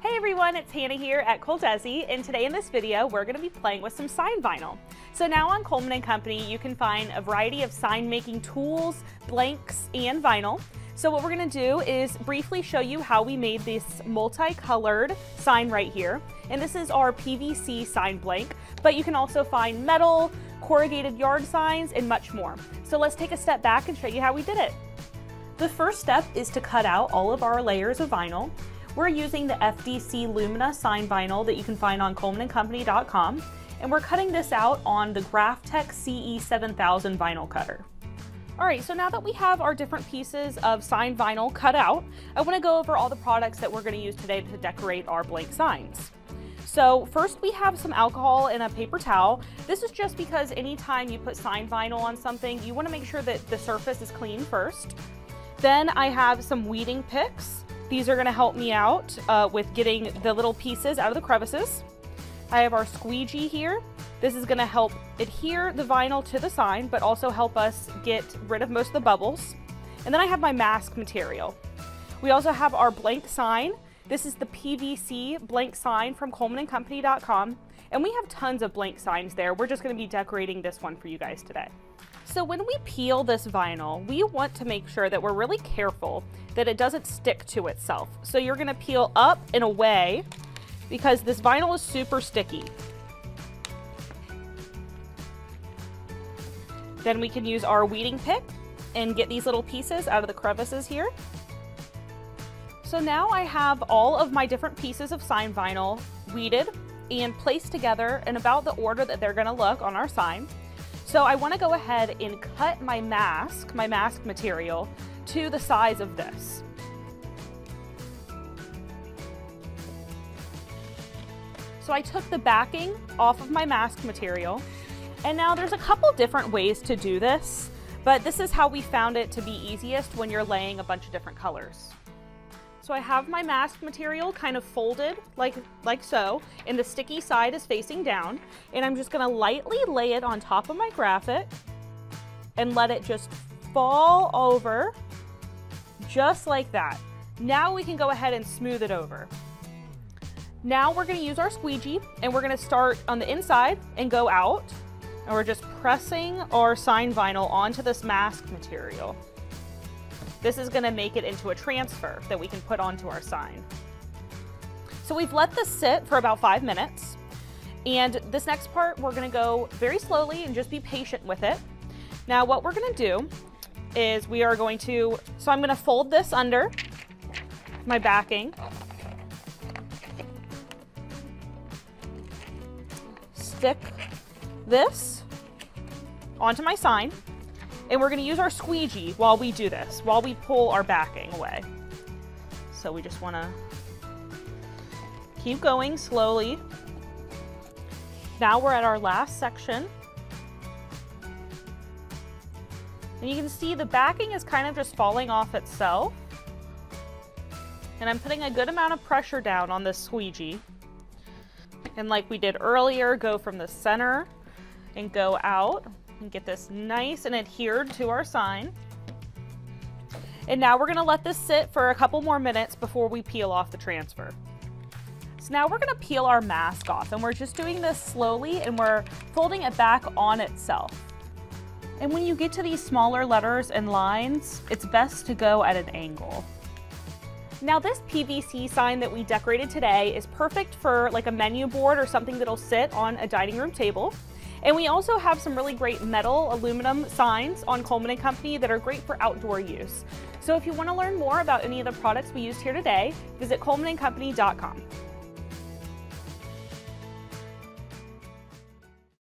Hey everyone, it's Hannah here at ColDesi, and today in this video we're going to be playing with some sign vinyl. So now on Colman and Company you can find a variety of sign making tools, blanks, and vinyl. So what we're going to do is briefly show you how we made this multicolored sign right here. And this is our PVC sign blank, but you can also find metal, corrugated yard signs, and much more. So let's take a step back and show you how we did it. The first step is to cut out all of our layers of vinyl. We're using the FDC Lumina sign vinyl that you can find on ColmanandCompany.com, and we're cutting this out on the Graphtec CE7000 vinyl cutter. Alright, so now that we have our different pieces of sign vinyl cut out, I want to go over all the products that we're going to use today to decorate our blank signs. So first we have some alcohol and a paper towel. This is just because anytime you put sign vinyl on something, you want to make sure that the surface is clean first. Then I have some weeding picks. These are going to help me out with getting the little pieces out of the crevices. I have our squeegee here. This is going to help adhere the vinyl to the sign, but also help us get rid of most of the bubbles. And then I have my mask material. We also have our blank sign. This is the PVC blank sign from ColmanandCompany.com. And we have tons of blank signs there. We're just going to be decorating this one for you guys today. So when we peel this vinyl, we want to make sure that we're really careful that it doesn't stick to itself. So you're going to peel up and away because this vinyl is super sticky. Then we can use our weeding pick and get these little pieces out of the crevices here. So now I have all of my different pieces of sign vinyl weeded and placed together in about the order that they're going to look on our sign. So I want to go ahead and cut my mask material to the size of this. So I took the backing off of my mask material, and now there's a couple different ways to do this, but this is how we found it to be easiest when you're laying a bunch of different colors. So I have my mask material kind of folded like so, and the sticky side is facing down, and I'm just going to lightly lay it on top of my graphic and let it just fall over just like that. Now we can go ahead and smooth it over. Now we're going to use our squeegee, and we're going to start on the inside and go out, and we're just pressing our sign vinyl onto this mask material. This is going to make it into a transfer that we can put onto our sign. So we've let this sit for about 5 minutes. And this next part, we're going to go very slowly and just be patient with it. Now what we're going to do is so I'm going to fold this under my backing. Stick this onto my sign. And we're going to use our squeegee while we do this, while we pull our backing away. So we just want to keep going slowly. Now we're at our last section. And you can see the backing is kind of just falling off itself. And I'm putting a good amount of pressure down on this squeegee. And like we did earlier, go from the center and go out. And get this nice and adhered to our sign. And now we're going to let this sit for a couple more minutes before we peel off the transfer. So now we're going to peel our mask off, and we're just doing this slowly, and we're folding it back on itself. And when you get to these smaller letters and lines, it's best to go at an angle. Now this PVC sign that we decorated today is perfect for like a menu board or something that'll sit on a dining room table. And we also have some really great metal aluminum signs on Colman and Company that are great for outdoor use. So if you want to learn more about any of the products we used here today, visit ColmanandCompany.com.